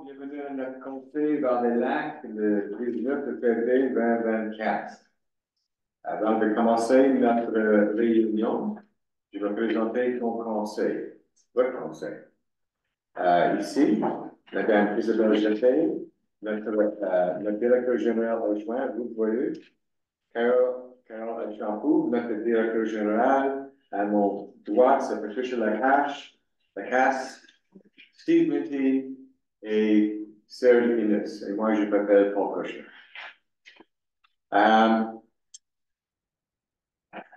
Bienvenue à notre conseil dans les lacs le 19 février 2024. Avant de commencer notre réunion, je vais présenter ton conseil, votre conseil. Ici, Mme Isabelle Jeté, notre directeur général adjoint, vous voyez, Carole Achampou, notre directeur général, à mon droite, c'est Patricia Lacasse, Steve Minty et Serge Innes. Et moi, je m'appelle Paul Cochon.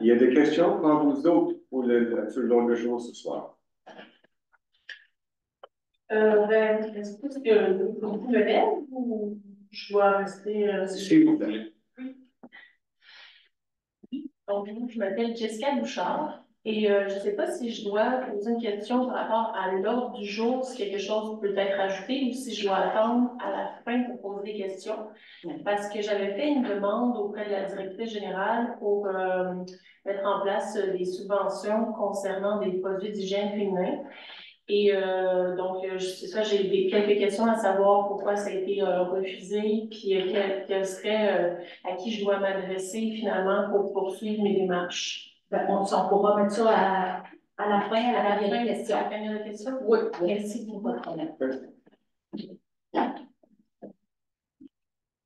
Il y a des questions pour vous autres sur l'ordre du jour ce soir. Est-ce que vous me lève ou je dois rester... S'il vous plaît. Donc, je m'appelle Jessica Bouchard et je ne sais pas si je dois poser une question par rapport à l'ordre du jour, si quelque chose peut être ajouté ou si je dois attendre à la fin pour poser des questions. Parce que j'avais fait une demande auprès de la directrice générale pour mettre en place des subventions concernant des produits d'hygiène féminin. Et donc, c'est ça, j'ai quelques questions à savoir pourquoi ça a été refusé, puis quel serait à qui je dois m'adresser finalement pour poursuivre mes démarches. Ben, on pourra mettre ça à la fin, à la fin des questions. Oui, merci pour votre problème.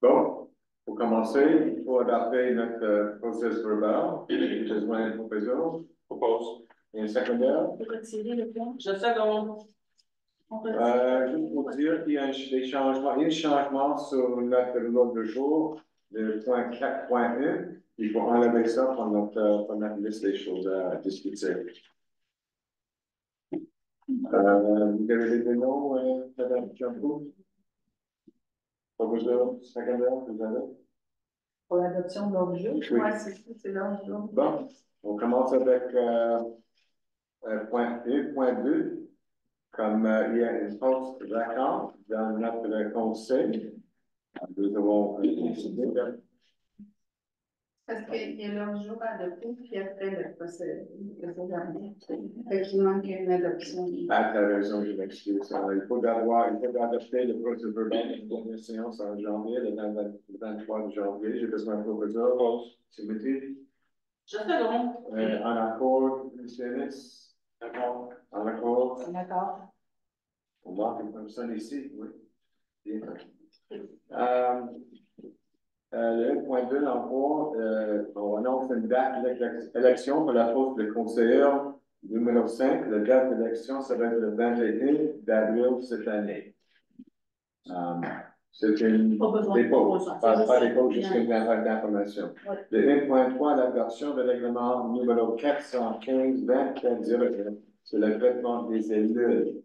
Bon, pour commencer, il faut adapter notre processus verbal. Il y a besoin de proposition. Propose. Et un secondaire. Vous retirez le point. Je seconde. Juste pour dire qu'il y a des changements. Il y a un changement sur notre ordre du jour, le point 4.1. Il faut enlever ça pour notre liste des choses à discuter. Vous avez des noms, Mme Champou? Proposition secondaire, vous avez? Pour l'adoption de l'ordre du jour. Oui, c'est l'ordre du jour. Bon, on commence avec point 1, point 2. Comme il y a une poste vacante dans notre conseil, nous avons décidé de... Parce qu'il y a l'ordre du jour à adopter, puis après le procès. Fait qu'il manque une adoption. Ah, tu as raison, je m'excuse. Il faut adopter le procès verbal de la dernière séance en janvier, le 23 janvier. J'ai besoin de professeur. Timothy. Je seconde. En accord, M. Ennis? D'accord. En accord? D'accord. On manque une personne ici, oui. Bien. Le 1.2 encore, on annonce une date d'élection pour la poste de conseillère numéro 5. La date d'élection, ça va être le 21 d'avril cette année. C'est une dépôt, pas dépôt, juste une information. Le 1.3, la version de règlement numéro 415-2401, c'est le traitement des élus.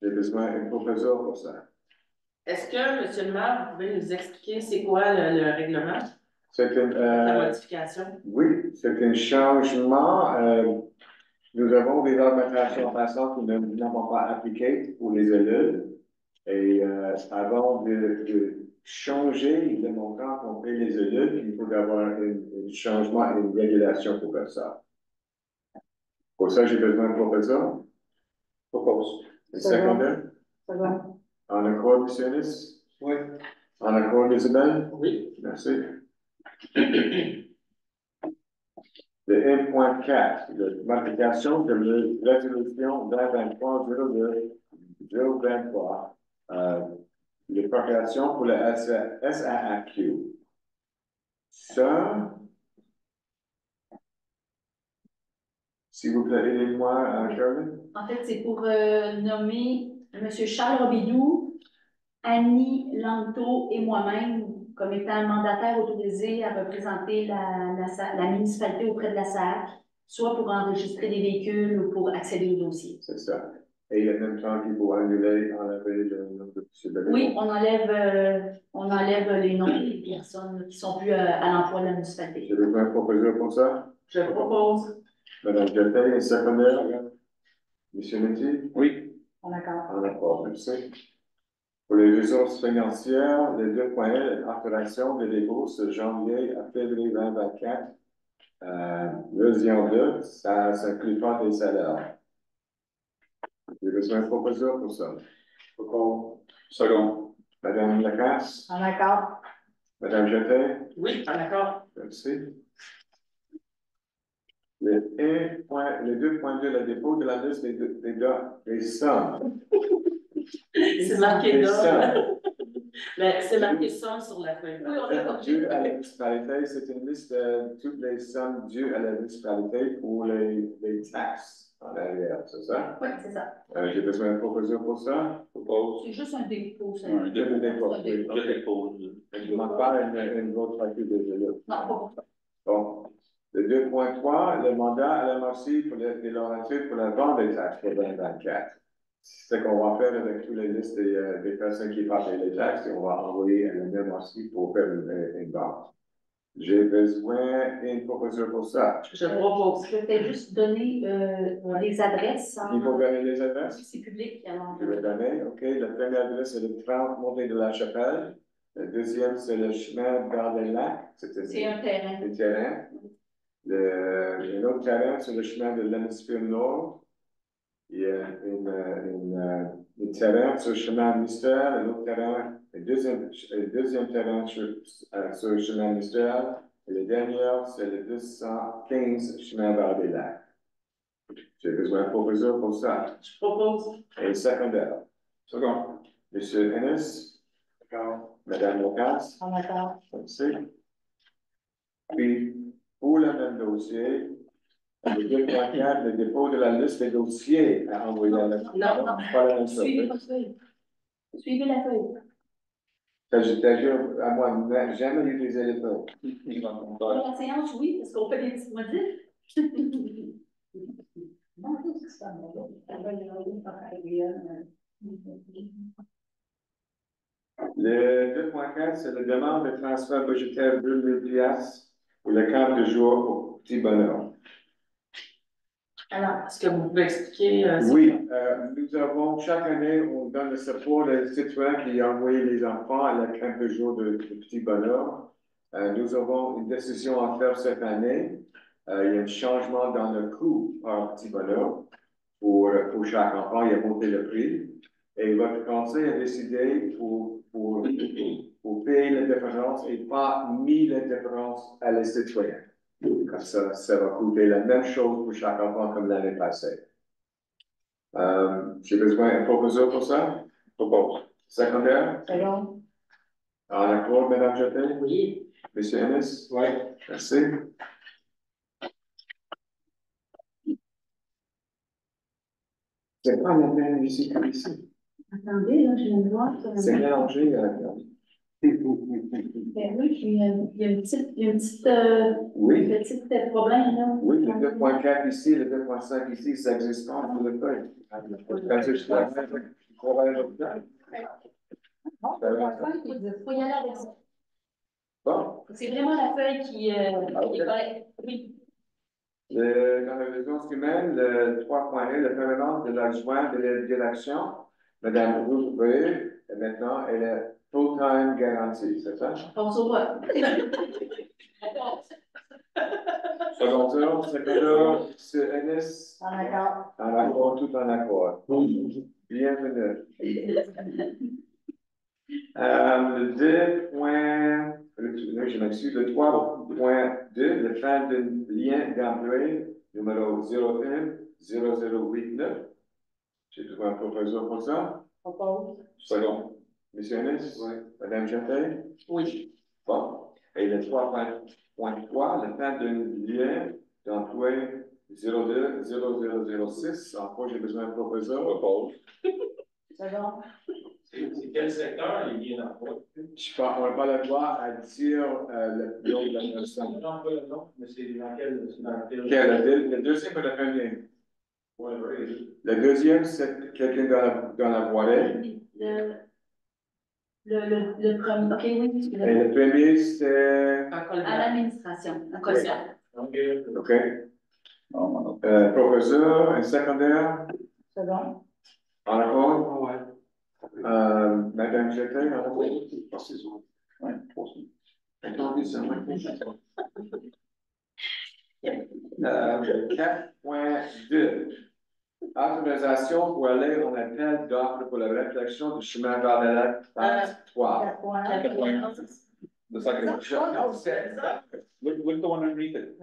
J'ai besoin d'un professeur pour ça. Est-ce que, M. le maire, vous pouvez nous expliquer c'est quoi le règlement? C'est une, la modification? Oui, c'est un changement. Nous avons des augmentations passantes que nous n'avons pas appliquées pour les élus. Et avant de changer le montant qu'on paye les élus, il faut avoir un changement et une régulation pour faire ça. Pour ça, j'ai besoin de professeur. Propose. Secondaire? Second. En accord, M. Ennis? Oui. En accord, Isabelle? Oui. Merci. Le 1.4, la modification de la résolution 2023-023, les procurations pour le SAAQ. Ça, s'il vous plaît, aidez-moi, Caroline. En fait, c'est pour nommer M. Charles Robidoux, Annie Lanto et moi-même comme étant mandataires autorisés à représenter la municipalité auprès de la SAC, soit pour enregistrer des véhicules ou pour accéder au dossier. C'est ça. Et en même temps qu'il faut enlever le nom de M. Oui, on enlève les noms des personnes qui ne sont plus à l'emploi de la municipalité. J'ai besoin de proposer pour ça. Je propose. Madame Jeté, secondaire. Monsieur Métier? Oui. En accord. En accord, merci. Pour les ressources financières, les 2.1, facturation de débourses de janvier à février 2024. Version 2, ça n'inclut pas des salaires. J'ai besoin de proposeurs pour ça. Pourquoi? Second. Madame Lacasse, En accord. Madame Jeté, Oui, en accord. merci. Les 2.2, le dépôt de la liste des sommes. C'est marqué Des là. sommes. Mais c'est marqué ça sur la feuille. Oui, on l'a Dues à la municipalité, c'est une liste de toutes les sommes dues à la municipalité pour les taxes en arrière, c'est ça? Oui, c'est ça. J'ai besoin de proposeurs pour ça. Propose. C'est juste un dépôt, ça. Un Je le dépôt, Un oui. dépôt. Je dépose. Je ne demande pas une autre partie de là. Non, pas pour ça. Bon. Le 2.3, le mandat à la MRC pour les laurentides pour la vente des taxes pour 2024. C'est ce qu'on va faire avec toutes les listes des personnes qui payent les taxes et on va envoyer à la MRC pour faire une vente. J'ai besoin d'une proposition pour ça. Je propose. Je vais juste donner les adresses. Il faut donner les adresses. C'est public, alors. Je vais donner, OK. La première adresse, c'est le 30 Montée de la Chapelle. La deuxième, c'est le chemin vers les lacs. C'est un terrain. Le terrain. L'autre terrain, c'est le chemin de l'hémisphère nord. Il y a un terrain sur le chemin mystère, l'autre terrain, le deuxième terrain sur le chemin mystère, et le dernier, c'est le 215 chemin vers les lacs. J'ai besoin de proposeurs pour ça. Je propose. Et secondaire. Second. Monsieur Ennis. D'accord. Madame Lacasse. En accord. Merci. Puis, pour le même dossier, le 2.4, le dépôt de la liste des dossiers à envoyer à la... Non. Pas la même chose. Suivez votre feuille. Suivez la feuille. C'est-à-dire, à moi, jamais utiliser les feuilles. Pour la séance, oui, parce qu'on fait des petits modifs. Non, c'est ça. Le 2.4, c'est la demande de transfert budgétaire de 2 000 $ pour le camp de jour au Petit Bonheur. Alors, est-ce que vous pouvez expliquer? Oui, nous avons, chaque année, on donne le support des citoyens qui ont envoyé les enfants à la camp de jour de Petit Bonheur. Nous avons une décision à faire cette année. Il y a un changement dans le coût par Petit Bonheur pour chaque enfant. Il a monté le prix. Et votre conseil a décidé pour payer la différence et pas mis la différence à les citoyens. Comme ça va coûter la même chose pour chaque enfant comme l'année passée. J'ai besoin d'un proposeur pour ça? Propose. Secondaire? Second. En accord, Mme Jeté? Oui. Monsieur Ennis? Oui. Merci. C'est pas la même ici qu'ici. Attendez, là, je viens de voir. C'est mélangé. Ben oui, puis, il y a une petite, Oui. petite problème, là. Oui, le 2.4 ici, le 2.5 ici, ça existe pas pour le feuille. Quand je travaille à l'hôpital. Bon, le point 5, il faut y aller avec ça. Bon, C'est vraiment la feuille qui est correcte. Oui. dans les ressources humaines, le 3.1, le permanence de l'adjoint de la direction, Mme Ruth Bré, maintenant, elle est full-time garantie, c'est ça? On se voit. Secondaire, c'est Ennis. En accord. En accord, tout en accord. Bienvenue. Le 2. Je m'excuse, le 3.2, le fin de lien d'employé numéro 01-0089. J'ai besoin d'un professeur pour ça. Propose. Second. Monsieur Ennis? Oui. Madame Jeté? Oui. Bon. Et le 3.3, le fin de lien d'employé 02-0006. Encore, j'ai besoin d'un professeur. Propose. Second. C'est quel secteur les liens d'emploi? On n'a pas le droit à dire le nom de la personne. Non, pas le nom, mais c'est dans quel. Le deuxième ou le premier? Le deuxième, c'est quelqu'un dans la voirie. Le premier. OK, oui. Et le premier, c'est. À l'administration. Un caution. OK. Non, non. Professeur, un secondaire, Second. en accord? Madame Jeté, en accord? Oui, 3. Attendez, ça m'a fait. 4.2. Autorisation pour aller en appel d'offres pour la réflexion du chemin vers le lac phase 3. 4.1. The second one. Non, c'est ça. Look the one underneath it.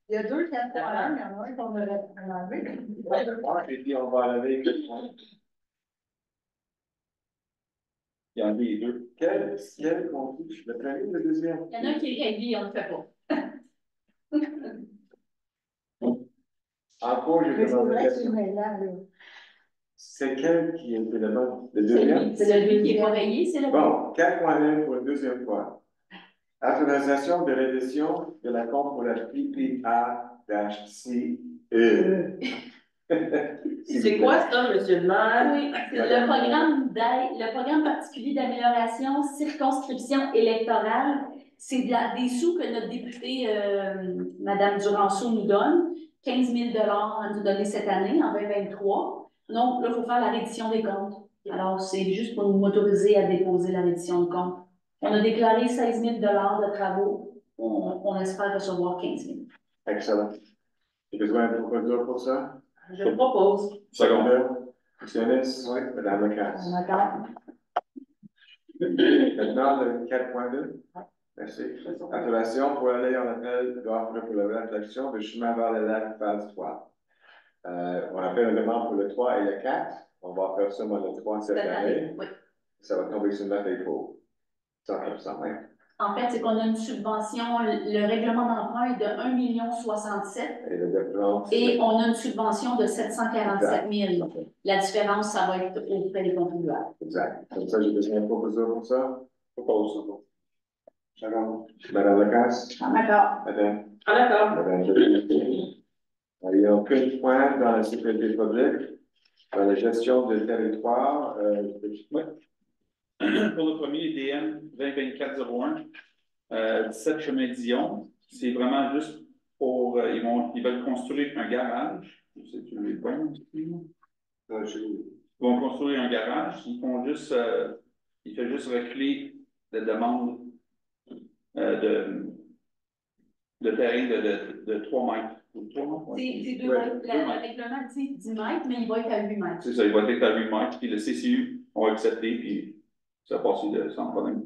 Il y a deux 4.1, il y en a un qu'on a enlevé. Et puis on va enlever le point. Il y en a les deux. Quel contenu? Le premier ou le deuxième? Il y en a un qui est réglé, on ne le fait pas. Encore, j'ai Mais c'est demandé la vrai que c'est question. mêlant, là. C'est quel qui était le bon? Le C'est deuxième? celui qui est pas rayé, c'est le Bon, 4.1 pour la deuxième fois. Autorisation de révision de la compte pour la PPA-CE. C'est quoi ça, monsieur le maire? Oui, c'est le programme d'aide, le programme particulier d'amélioration circonscription électorale. C'est des sous que notre députée, Mme Duranceau, nous donne. 15 000 à nous donner cette année, en 2023. Donc, là, il faut faire la reddition des comptes. Alors, c'est juste pour nous autoriser à déposer la reddition de comptes. On a déclaré 16 000 de travaux. On espère recevoir 15 000. Excellent. J'ai besoin de proposition pour ça? Je propose. Second. Monsieur Ennis? Oui. Madame Lacasse? On attend. Maintenant, le 4.2. Merci. Autorisation pour aller en appel d'offres pour la réflexion de chemin vers le lac phase 3. On a fait une demande pour le 3 et le 4. On va faire seulement le 3 cette année. Oui. Ça va tomber sur notre épaule. 100%, oui. En fait, c'est qu'on a une subvention, le règlement d'emprunt est de 1,67 million Et le développement. et on a une subvention de 747 000. La différence, ça va être auprès des contribuables. Exact. Comme ça, j'ai besoin de proposition pour ça. Propose. Madame Lacasse? D'accord. Madame? Ah, d'accord. Madame Delis. Il n'y a aucun point dans la sécurité publique, dans la gestion de territoire. Oui. Pour le premier, DM 2024-01, 17 chemin Dion. C'est vraiment juste pour. Ils veulent construire un garage. Je sais que tu le vois. Ils vont construire un garage. Ils font juste. Il fait juste reculer la demande de terrain de 3 mètres. C'est 2 Ouais, mètres. Le règlement dit 10 mètres, mais il va être à 8 mètres. C'est ça, il va être à 8 mètres, puis le CCU, on va accepter, puis ça va passer sans problème.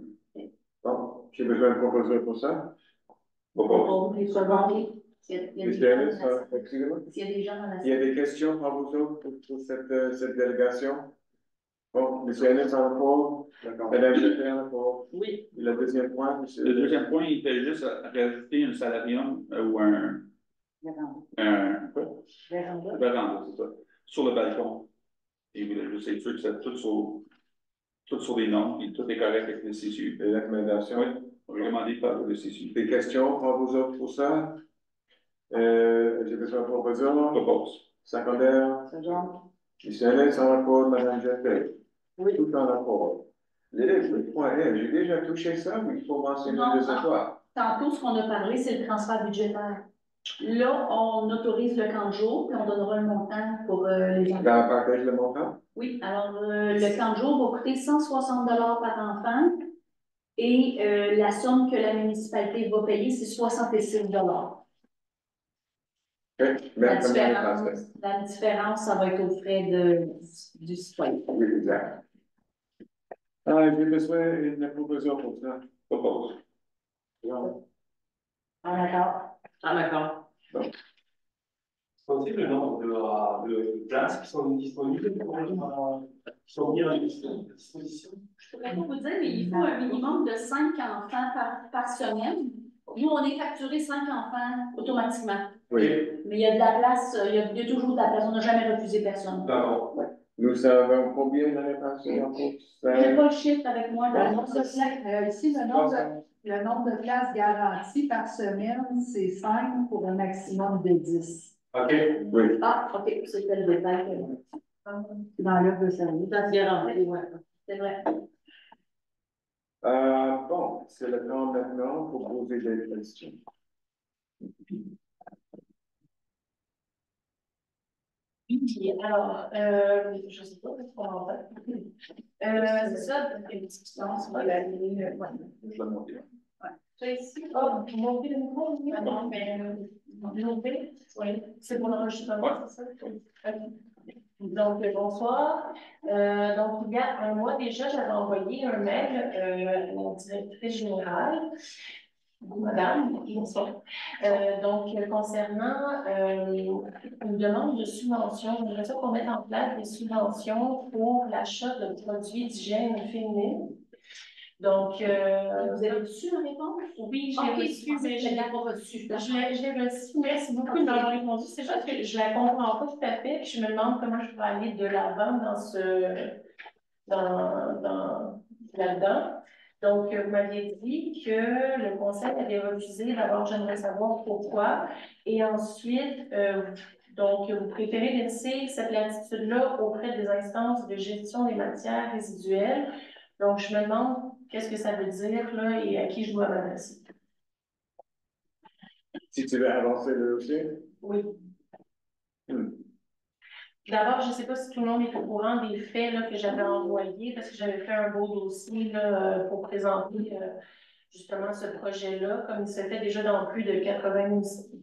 Bon, j'ai besoin de proposition pour ça. Propose. Les secondes. S'il y a des gens dans la- Excusez-moi. s'il y a des gens dans la Il y a des questions par vous autres pour cette délégation? Bon, M. Ennis en rapport. Madame Jeter en rapport. Oui. Le deuxième point, M. Le deuxième point, il fait juste rajouter un salarium ou un véranda, c'est ça, sur le balcon. Et il voulait juste être sûr que c'est tout sur les normes, et tout est correct avec le CCU. Les recommandations. Oui, recommandé par le CCU. Des questions par vous autres pour ça? J'ai besoin de proposition. Propose. Secondaire. M. Ennis en rapport, Mme Jeter. Oui. Tout en rapport. Les 8.1, j'ai déjà touché ça, mais il faut mentionner Non, deux fois. Tantôt, ce qu'on a parlé, c'est le transfert budgétaire. Là, on autorise le camp de jour, puis on donnera le montant pour les enfants. Dans le partage le montant? Oui, alors le camp de jour va coûter 160 par enfant et la somme que la municipalité va payer, c'est 66 La différence, ça va être aux frais du citoyen. Oui, exact. J'ai besoin d'une proposition pour ça. Propose. D'accord. Ah, d'accord. Connaissez le nombre de places qui sont disponibles qui sont mises à disposition? Je ne pourrais pas vous dire, mais il faut un minimum de 5 enfants par semaine. Nous, on est facturé 5 enfants automatiquement. Oui. Mais il y a de la place, il y a toujours de la place. On n'a jamais refusé personne. D'accord. Ouais. Nous savons combien l'année passée en cours? Je n'ai pas le chiffre avec moi. Le nombre de places, ici, le nombre de places garanties par semaine, c'est 5 pour un maximum de 10. OK. Oui. Ah, OK, c'était le détail. Dans l'œuvre de service. Ça se garantit, ouais. C'est vrai. Bon, c'est le temps maintenant pour poser des questions. Alors, je ne sais pas ce qu'on va faire. C'est ça, une discussion sur la ligne. Je vais monter. Ça ici, oh, vous montez le micro? Oui, non, mais Oui, c'est pour l'enregistrement, c'est ça? Ok. Donc, bonsoir. Donc, il y a un mois déjà, j'avais envoyé un mail à la directrice générale, madame, bonsoir. Concernant une demande de subvention, je voudrais ça qu'on mette en place des subventions pour l'achat de produits d'hygiène féminine. Donc, vous avez reçu une réponse? Oui, Ok, j'ai je pensais que je l'avais pas reçu. Je l'ai reçu. Merci beaucoup de m'avoir répondu. C'est juste que je la comprends pas tout à fait. Puis je me demande comment je pourrais aller de l'avant là-dedans. Donc, vous m'aviez dit que le conseil avait refusé. D'abord, j'aimerais savoir pourquoi. Et ensuite, donc, vous préférez laisser cette latitude-là auprès des instances de gestion des matières résiduelles. Donc, je me demande qu'est-ce que ça veut dire là et à qui je dois m'adresser. Si tu veux avancer le dossier? Oui. D'abord, je ne sais pas si tout le monde est au courant des faits là, que j'avais envoyés, parce que j'avais fait un beau dossier là, pour présenter justement ce projet-là, comme il se fait déjà dans plus de 80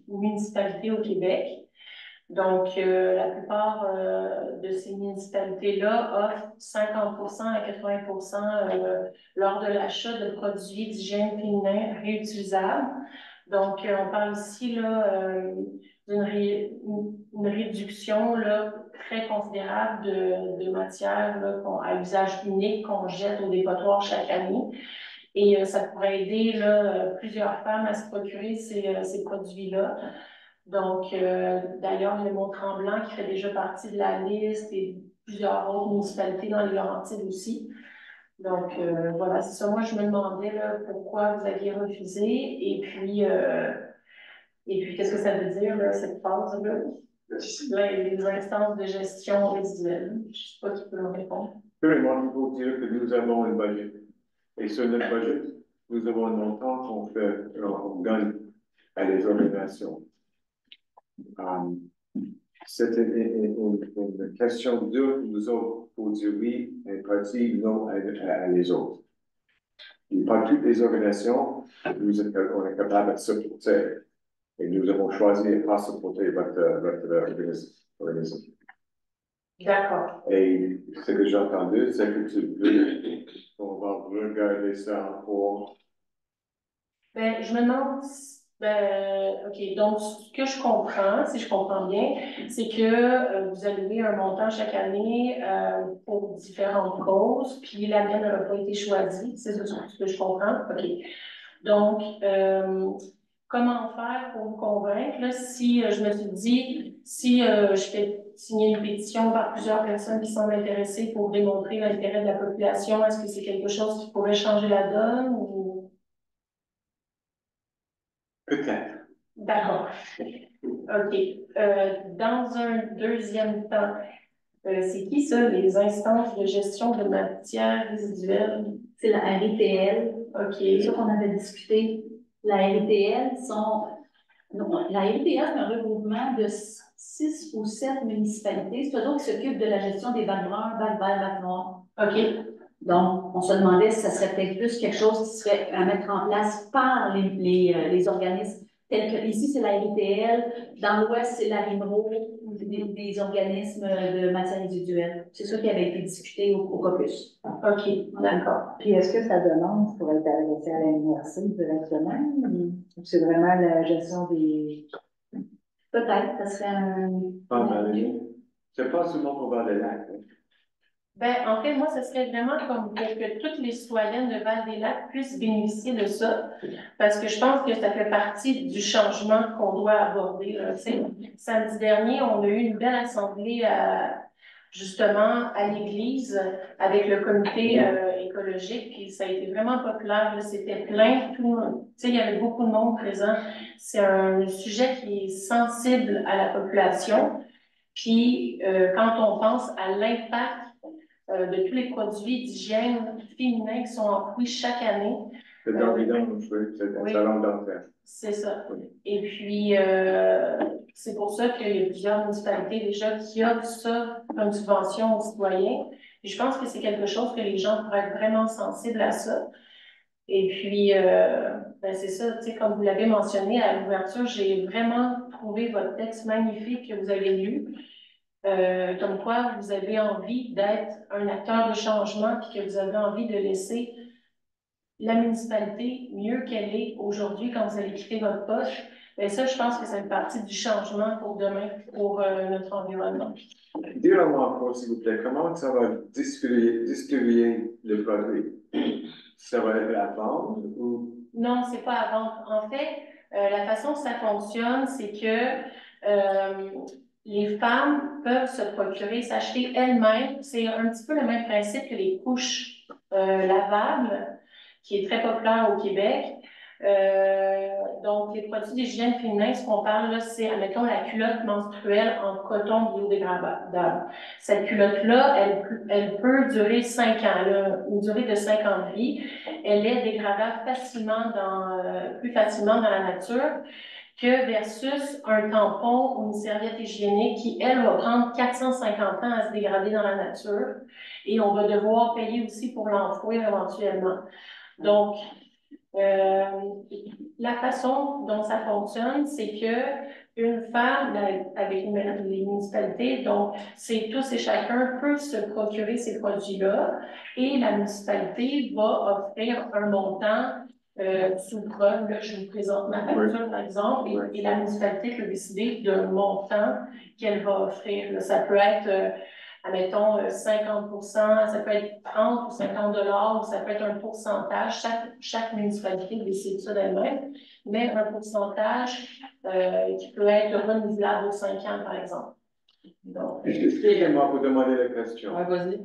municipalités au Québec. Donc, la plupart de ces municipalités-là offrent 50% à 80% lors de l'achat de produits d'hygiène féminin réutilisables. Donc, on parle ici là, d'une réduction là, très considérable de matières là, à usage unique qu'on jette au dépotoir chaque année. Et ça pourrait aider là, plusieurs femmes à se procurer ces produits-là. Donc, d'ailleurs, il y a Mont-Tremblant qui fait déjà partie de la liste et plusieurs autres municipalités dans les Laurentides aussi. Donc, voilà, c'est ça. Moi, je me demandais là, pourquoi vous aviez refusé et puis qu'est-ce que ça veut dire, là, cette phase-là? Là, les instances de gestion résiduelle. Je ne sais pas qui peut me répondre. Premièrement, il faut dire que nous avons un budget. Et sur notre budget, nous avons un montant qu'on donne à les organisations. C'est une question dure pour nous autres pour dire oui, une partie non à les autres. Et pas toutes les organisations, on est capable de supporter. Et nous avons choisi de ne pas supporter votre organisation. D'accord. Et ce que j'ai entendu, c'est que tu veux qu'on va regarder ça encore. Ben, je me demande, OK, donc ce que je comprends, si je comprends bien, c'est que vous allouez un montant chaque année pour différentes causes, puis la mienne n'a pas été choisie, c'est ce que je comprends. OK. Donc, comment faire pour vous convaincre? Là, si je me suis dit, si je fais signer une pétition par plusieurs personnes qui semblent intéressées pour démontrer l'intérêt de la population, est-ce que c'est quelque chose qui pourrait changer la donne ou... Peut-être. D'accord. OK. Dans un deuxième temps, c'est qui ça, les instances de gestion de matières résiduelles? C'est la RITL. OK. C'est ça qu'on avait discuté. La RITL la RITL, c'est un regroupement de 6 ou 7 municipalités. C'est eux autres qui s'occupent de la gestion des vagues bruns, vagues verts, vagues noires. OK. Donc, on se demandait si ça serait peut-être plus quelque chose qui serait à mettre en place par les organismes tels que ici, c'est la RITL, dans l'Ouest, c'est la RIMRO, des organismes de matières résiduelles. C'est ça qui avait été discuté au caucus. OK, d'accord. Puis est-ce que sa demande pourrait être adressée à la MRC directement ou c'est vraiment la gestion des... Peut-être, ça serait un... C'est pas seulement pour Val-des-Lacs. Ben, en fait, moi, ce serait vraiment comme pour que toutes les citoyennes de Val-des-Lacs puissent bénéficier de ça, parce que je pense que ça fait partie du changement qu'on doit aborder. Samedi dernier, on a eu une belle assemblée justement à l'église avec le comité écologique, puis ça a été vraiment populaire. C'était plein, tout le monde. Il y avait beaucoup de monde présent. C'est un sujet qui est sensible à la population. Puis, quand on pense à l'impact de tous les produits d'hygiène féminins qui sont enfouis chaque année. C'est dans les dents, c'est un salon d'enfer. C'est ça. Et puis, c'est pour ça qu'il y a plusieurs municipalités déjà qui offrent ça comme subvention aux citoyens. Et je pense que c'est quelque chose que les gens pourraient être vraiment sensibles à ça. Et puis, c'est ça, comme vous l'avez mentionné à l'ouverture, j'ai vraiment approuvé votre texte magnifique que vous avez lu, comme quoi vous avez envie d'être un acteur de changement puis que vous avez envie de laisser la municipalité mieux qu'elle est aujourd'hui quand vous allez quitter votre poste. Et ça, je pense que ça fait partie du changement pour demain, pour notre environnement. Dis-le-moi encore, s'il vous plaît, comment ça va distribuer le produit? Ça va être à vendre ou? Non, c'est pas à vendre. En fait, la façon que ça fonctionne, c'est que les femmes peuvent se procurer, s'acheter elles-mêmes. C'est un petit peu le même principe que les couches lavables, qui est très populaire au Québec. Donc, les produits d'hygiène féminin, ce qu'on parle là, c'est, admettons, la culotte menstruelle en coton biodégradable. Cette culotte-là, elle peut durer 5 ans. Elle a une durée de 5 ans de vie. Elle est dégradable plus facilement dans la nature que versus un tampon ou une serviette hygiénique qui, elle, va prendre 450 ans à se dégrader dans la nature. Et on va devoir payer aussi pour l'enfouir éventuellement. Donc, la façon dont ça fonctionne, c'est que une femme, avec les municipalités, donc c'est tous et chacun peut se procurer ces produits-là et la municipalité va offrir un montant sous preuve. Là, je vous présente ma facture, par exemple, et la municipalité peut décider d'un montant qu'elle va offrir. Là, ça peut être admettons, 50%, ça peut être 30 ou 50 $, ou ça peut être un pourcentage. Chaque municipalité décide ça d'elle-même, mais un pourcentage qui peut être renouvelable aux 5 ans, par exemple. Donc, Excusez-moi pour demander la question. Ouais, vas-y.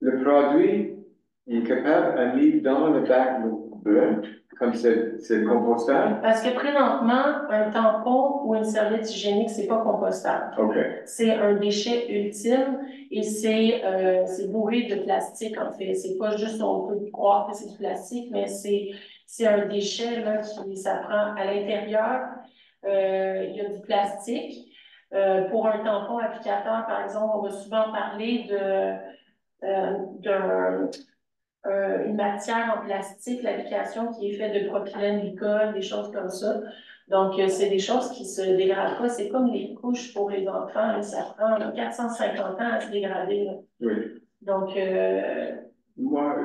Le produit est capable à mettre dans le bac bleu, comme c'est compostable? parce que présentement, un tampon ou une serviette hygiénique, c'est pas compostable. OK. C'est un déchet ultime et c'est bourré de plastique, en fait. C'est pas juste, on peut croire que c'est du plastique, mais c'est un déchet, là, ça prend à l'intérieur, il y a du plastique. Pour un tampon applicateur, par exemple, on va souvent parler une matière en plastique, l'application qui est faite de propylène glycol, des choses comme ça. Donc, c'est des choses qui se dégradent pas. C'est comme les couches pour les enfants, là, ça prend 450 ans à se dégrader. Là. Oui. Donc, Moi,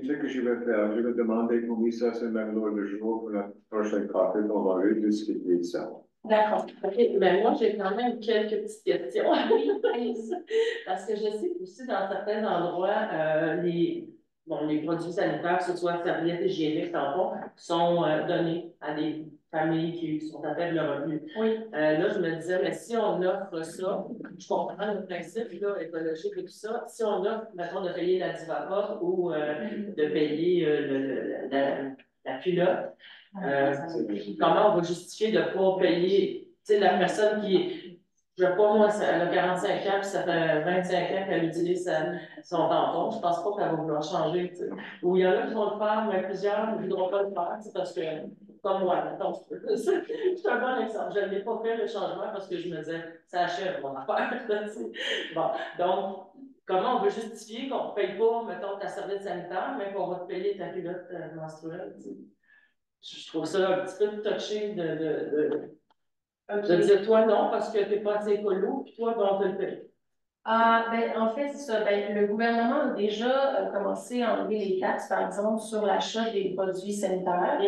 ce que je vais faire, je vais demander combien ça se met l'ordre du jour pour la prochaine café, on va rediscuter ça. d'accord. OK, mais moi, j'ai quand même quelques petites questions. Parce que je sais qu'aussi, dans certains endroits, les produits sanitaires, que ce soit serviettes hygiéniques, tampons, sont donnés à des familles qui sont à faible revenu. Oui. Là, je me disais, mais si on offre ça, je comprends le principe là, écologique et tout ça, si on offre, mettons, de payer la Divapor ou de payer la culotte, comment on va justifier de ne pas payer, tu sais, la personne qui, je ne sais pas moi, elle a 45 ans, puis ça fait 25 ans qu'elle utilise son tampon, je ne pense pas qu'elle va vouloir changer, tu sais. Ou il y en a qui vont le faire, mais plusieurs ne voudront pas le faire, parce que, comme moi, mettons, je suis un bon exemple. Je n'ai pas fait le changement parce que je me disais, ça achève mon affaire, tu sais. Bon, donc, comment on veut justifier qu'on ne paye pas, mettons, ta serviette sanitaire, mais qu'on va te payer ta culotte menstruelle, tu sais. Je trouve ça un petit peu touché de dire toi non parce que tu n'es pas assez écolo, puis toi, ben, on te le paye. En fait, c'est ça. Le gouvernement a déjà commencé à enlever les taxes, par exemple, sur l'achat des produits sanitaires,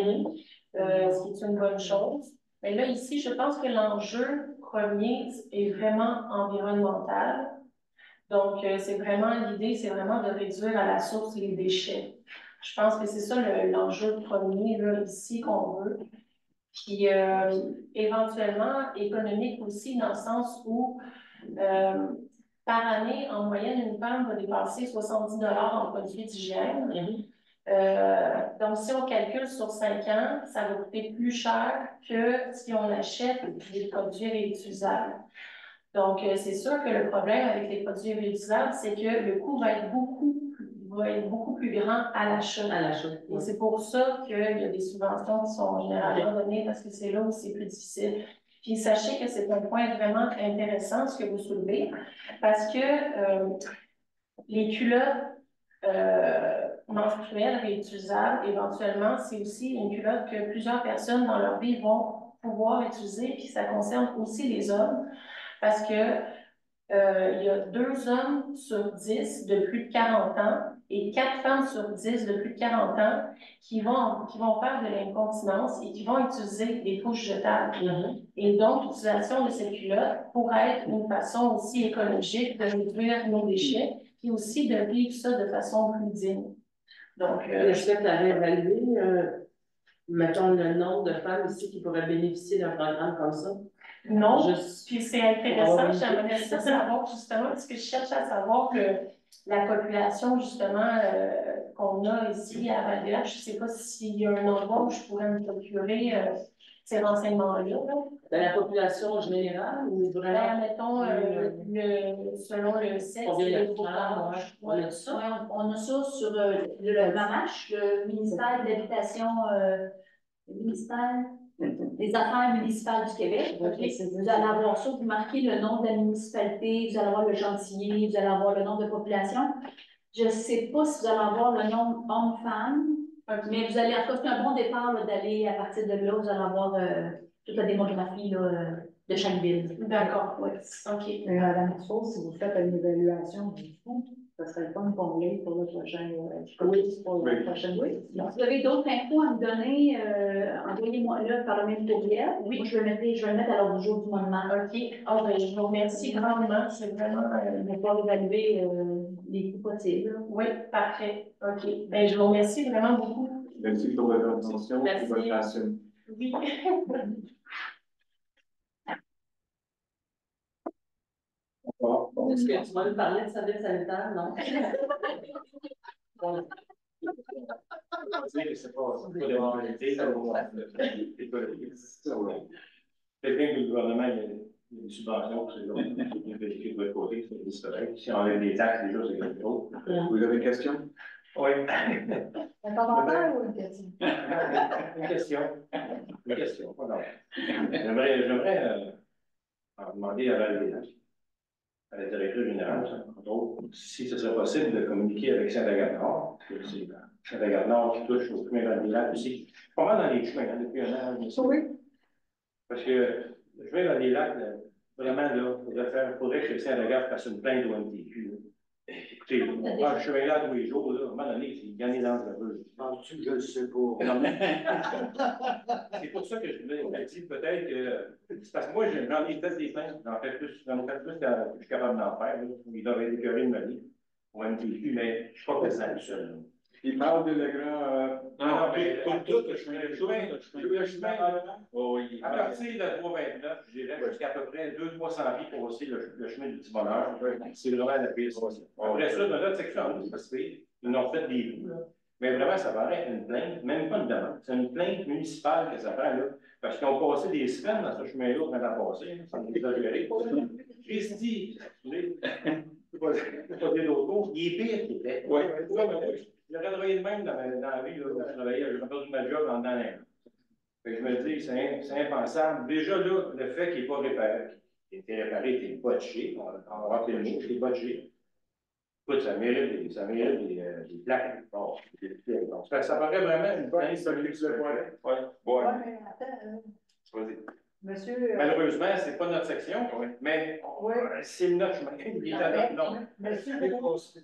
ce qui est une bonne chose. Mais là, ici, je pense que l'enjeu premier est vraiment environnemental. Donc, l'idée, c'est vraiment de réduire à la source les déchets. Je pense que c'est ça l'enjeu premier, là, ici, qu'on veut. Puis, éventuellement, économique aussi, dans le sens où, par année, en moyenne, une femme va dépenser 70 $ en produits d'hygiène. Donc, si on calcule sur 5 ans, ça va coûter plus cher que si on achète des produits réutilisables. Donc, c'est sûr que le problème avec les produits réutilisables, c'est que le coût va être beaucoup plus grand à l'achat. Et c'est pour ça qu'il y a des subventions qui sont généralement données parce que c'est là où c'est plus difficile. Puis sachez que c'est un point vraiment intéressant ce que vous soulevez parce que les culottes menstruelles réutilisables, éventuellement, c'est aussi une culotte que plusieurs personnes dans leur vie vont pouvoir utiliser, puis ça concerne aussi les hommes, parce que il y a 2 hommes sur 10 de plus de 40 ans et 4 femmes sur 10 de plus de 40 ans qui vont faire de l'incontinence et qui vont utiliser des couches jetables. Et donc, l'utilisation de ces culottes pourrait être une façon aussi écologique de réduire nos déchets et aussi de vivre ça de façon plus digne. Donc, Est-ce que tu avais évalué, mettons, le nombre de femmes ici qui pourraient bénéficier d'un programme comme ça? non, Juste puis c'est pour avoir intéressant, une idée. j'aimerais ça savoir justement, parce que je cherche à savoir que la population justement qu'on a ici à Val-des-Lacs, je ne sais pas s'il y a un endroit où je pourrais me procurer ces renseignements-là. Là. De la population générale ou Ben, vraiment? mettons, selon le sexe Combien et il y a les de femmes, âges. on a ça? Ouais, on a ça sur le MAMACH, le ministère de l'Habitation, le ministère des Affaires municipales du Québec. Ok. Vous allez avoir ça, vous marquez le nom de la municipalité, vous allez avoir le gentilé, vous allez avoir le nombre de population. Je ne sais pas si vous allez avoir le nombre homme-femme, mais vous allez, en tout cas, c'est un bon départ là, d'aller à partir de là, vous allez avoir toute la démographie là, de chaque ville. D'accord, oui. OK. Mais Madame Dussault, si vous faites une évaluation du coût, ça serait le fun qu'on l'ait pour le prochain, pour la prochaine. Oui. Donc, si vous avez d'autres infos à me donner, envoyez-moi là par le même courriel. Oui. Moi, je vais le mettre à l'ordre du jour du mois de mars. OK. Oh, ben, je vous remercie grandement. C'est vraiment. De pouvoir évaluer les coûts possibles. Oui, parfait. OK. Ben, je vous remercie vraiment beaucoup. Merci pour votre attention et Merci. votre passion. Oui. Est-ce que tu vas nous parler de service sanitaire? Non? C'est pas de la réalité, quelqu'un que le gouvernement il y a des subventions, c'est là, il vérifie de votre côté, c'est correct. Si on enlève des taxes, déjà, c'est quelque chose. Vous avez une question? Oui. Un commentaire ou une question? Une question. Une question, pas grave. J'aimerais demander à Val-des-Lacs, à la directrice générale, entre autres, si ce serait possible de communiquer avec Saint-Agathe-Nord, parce que c'est Saint-Agathe-Nord qui touche au chemin Val-des-Lacs aussi. Pas mal dans les chemins, hein, depuis un an. Oui. Parce que le chemin Val-des-Lacs, vraiment, là, faudrait que Saint-Agathe fasse une plainte au MTQ. Là. Écoutez, on prend le chemin là tous les jours, là, à un moment donné, il gagne dangereux. Penses-tu que je ne sais pas? Non, mais... c'est pour ça que je me dis peut-être que. C'est parce que moi, j'en ai fait des plaintes, j'en fais plus que je suis capable d'en faire. Là. Il aurait écœuré de ma vie au MTQ, mais je ne suis pas présent seul. Là. Il parle de le grand. Non, mais tout le chemin. Le chemin, Oh, oui. à partir de 329, je dirais jusqu'à peu près 200-300 pieds pour aussi le chemin du petit bonheur. C'est vraiment la pire situation. Après ça, dans notre section, parce qu'ils nous ont fait des bouts, là. Mais vraiment, ça paraît une plainte, même pas une demande. C'est une plainte municipale que ça prend, là. Parce qu'ils ont passé des semaines dans ce chemin-là quand on a passé, ça nous exagéré. Christy, excusez, je ne pas dire d'autres mots, il est pire qu'il était. Oui, j'aurais travaillé de même dans la vie, là, où je travaillais, j'ai perdu ma job dans l'air. Je me dis, c'est impensable. Déjà, là, le fait qu'il n'est pas réparé, qu'il était réparé, il était botché, on va rappeler le mot, il était botché. Écoute, ça mérite des plaques. Bon, donc, ça paraît vraiment une plainte de luxe. Oui. Oui, mais attends. Vas-y. Monsieur. Malheureusement, ce n'est pas notre section, mais c'est notre chemin. Il est à notre nom. Monsieur.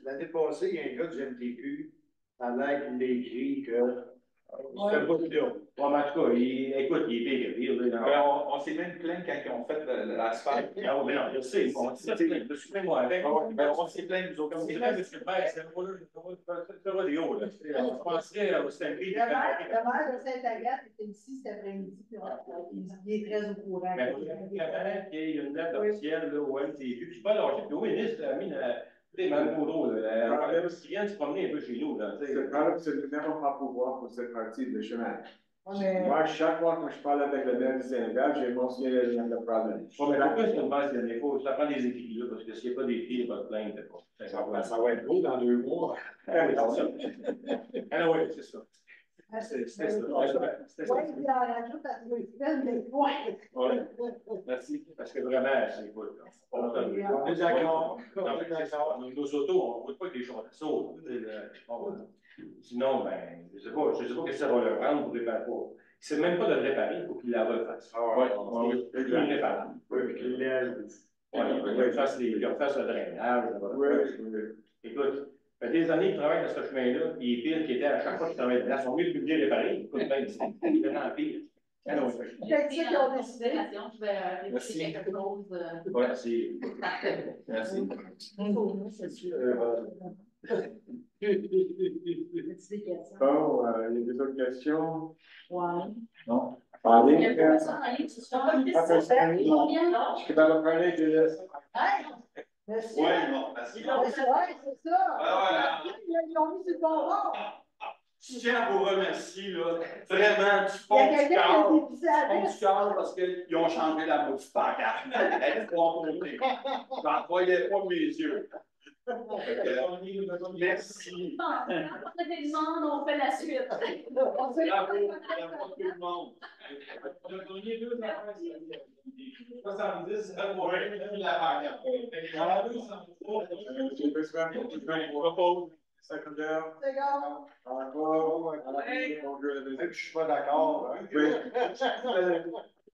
L'année passée, il y a un gars du MTQ, ça a l'air qu'il a écrit que C'est un bout de là. Bon, en tout cas, écoute, il est pire. On s'est même plaint quand ils ont fait l'asphalte. Ah oui, mais non, je sais. Bon, je suis moi avec. On s'est plaint, nous autres. Comme dirait M. le maire, c'est un rodéo, là. Je penserais au Stampede. Le maire de Sainte-Agathe était ici cet après-midi, puis il est très au courant. Mais il y a une lettre officielle là, au MTQ. Je suis pas lâché. Puis au ministre a mis Mme Gaudreau, qui vient de se promener un peu chez nous. C'est le problème, c'est que nous n'avons pas pouvoir pour cette partie de chemin. Mais... Moi, chaque fois que je parle avec le maire du Sénégal, j'ai mentionné le problème. Mais pourquoi je te demande s'il y a des fois, ça prend des équipes là, parce que s'il n'y a pas des filles, il n'y a pas de plainte. ça va être beau dans 2 mois. Ah oui, c'est ça. Ah oui, c'est ça. C'était ça. Oui, il en rajoute à 2 semaines, mais oui. Merci. Parce que vraiment, c'est pas. On est d'accord. Nos autos, on ne roule pas avec des choses à saut. Sinon, ben, je ne sais pas ce que ça va leur rendre pour réparer. C'est même pas de le réparer, il faut qu'il la refasse. C'est irréparable. Oui, puis l'aile. Ouais, il refasse le drainage. Écoute, ça fait des années qu'il travaille dans ce chemin-là, puis les piles qui étaient à chaque fois qu'il travaillait là sont mieux de budget réparé. Écoute, ben, il est en pile. C'est ça qu'ils ont décidé. Je vais réfléchir quelque chose. Ouais, c'est. Parfait. Merci. C'est sûr. Bon, il y a des autres questions? Ouais. Non? Il y Allez. a plus personne en ligne ce soir. Combien? Je suis dans le premier de laisse. Merci. Ouais, non, merci. Ouais, c'est ça. Ils l'ont mis sur le bon bord. Je tiens à vous remercier, là, vraiment, du Il y fond a du quelqu'un cœur. qui a dépucé Du fond avec. du cœur, parce qu'ils ont changé la maudite pancarte. Elle est trois côtés. J'en croyais pas mes yeux. Merci. Bon, quand on a des demandes, on fait la suite. Bravo, bravo tout le monde. On a gagné 2 affaires. 70, c'est la pancarte. Secondaire. C'est bon. Encore. Je suis pas d'accord. Oui.